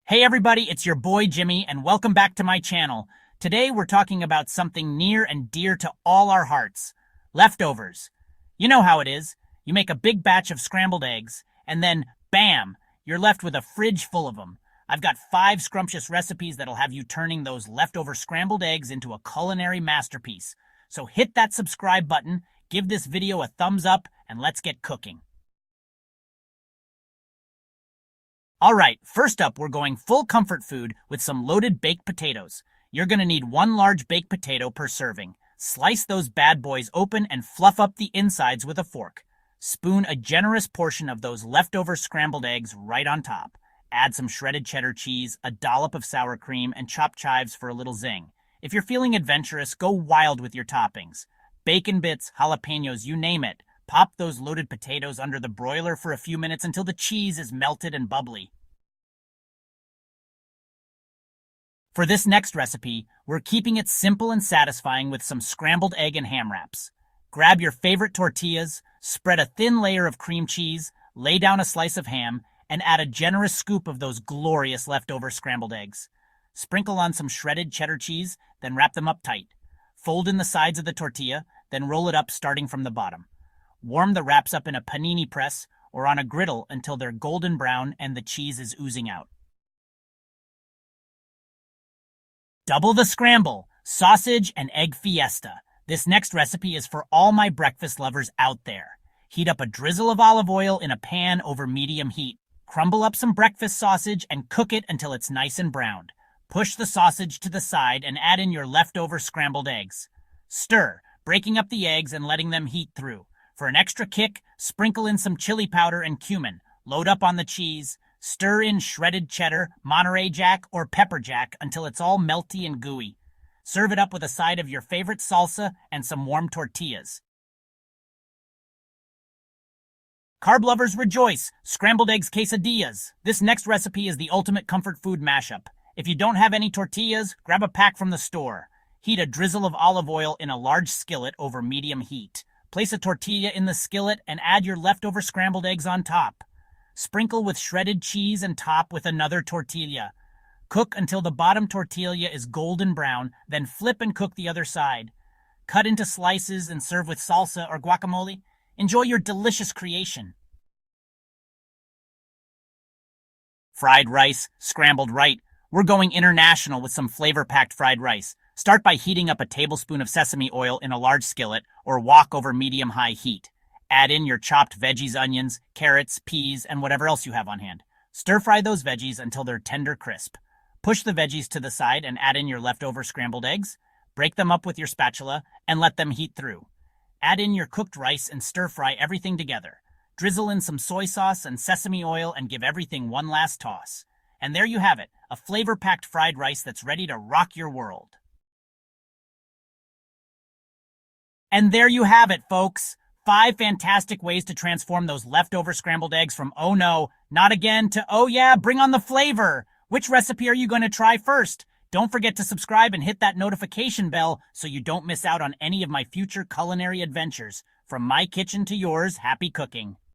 Hey everybody, it's your boy Jimmy, and welcome back to my channel. Today we're talking about something near and dear to all our hearts. Leftovers. You know how it is. You make a big batch of scrambled eggs, and then, bam, you're left with a fridge full of them. I've got 5 scrumptious recipes that'll have you turning those leftover scrambled eggs into a culinary masterpiece. So hit that subscribe button, give this video a thumbs up, and let's get cooking. Alright, first up we're going full comfort food with some loaded baked potatoes. You're going to need 1 large baked potato per serving. Slice those bad boys open and fluff up the insides with a fork. Spoon a generous portion of those leftover scrambled eggs right on top. Add some shredded cheddar cheese, a dollop of sour cream, and chopped chives for a little zing. If you're feeling adventurous, go wild with your toppings. Bacon bits, jalapenos, you name it. Pop those loaded potatoes under the broiler for a few minutes until the cheese is melted and bubbly. For this next recipe, we're keeping it simple and satisfying with some scrambled egg and ham wraps. Grab your favorite tortillas, spread a thin layer of cream cheese, lay down a slice of ham, and add a generous scoop of those glorious leftover scrambled eggs. Sprinkle on some shredded cheddar cheese, then wrap them up tight. Fold in the sides of the tortilla, then roll it up starting from the bottom. Warm the wraps up in a panini press or on a griddle until they're golden brown and the cheese is oozing out. Double the scramble, sausage and egg fiesta. This next recipe is for all my breakfast lovers out there. Heat up a drizzle of olive oil in a pan over medium heat. Crumble up some breakfast sausage and cook it until it's nice and browned. Push the sausage to the side and add in your leftover scrambled eggs. Stir, breaking up the eggs and letting them heat through. For an extra kick, sprinkle in some chili powder and cumin. Load up on the cheese. Stir in shredded cheddar, Monterey Jack, or pepper jack until it's all melty and gooey. Serve it up with a side of your favorite salsa and some warm tortillas. Carb lovers rejoice! Scrambled eggs quesadillas. This next recipe is the ultimate comfort food mashup. If you don't have any tortillas, grab a pack from the store. Heat a drizzle of olive oil in a large skillet over medium heat. Place a tortilla in the skillet and add your leftover scrambled eggs on top. Sprinkle with shredded cheese and top with another tortilla. Cook until the bottom tortilla is golden brown, then flip and cook the other side. Cut into slices and serve with salsa or guacamole. Enjoy your delicious creation. Fried rice, scrambled right. We're going international with some flavor-packed fried rice. Start by heating up a tablespoon of sesame oil in a large skillet or wok over medium-high heat. Add in your chopped veggies, onions, carrots, peas, and whatever else you have on hand. Stir-fry those veggies until they're tender crisp. Push the veggies to the side and add in your leftover scrambled eggs. Break them up with your spatula and let them heat through. Add in your cooked rice and stir-fry everything together. Drizzle in some soy sauce and sesame oil and give everything one last toss. And there you have it, a flavor-packed fried rice that's ready to rock your world. And there you have it, folks. 5 fantastic ways to transform those leftover scrambled eggs from oh no, not again to oh yeah, bring on the flavor. Which recipe are you going to try first? Don't forget to subscribe and hit that notification bell so you don't miss out on any of my future culinary adventures. From my kitchen to yours, happy cooking.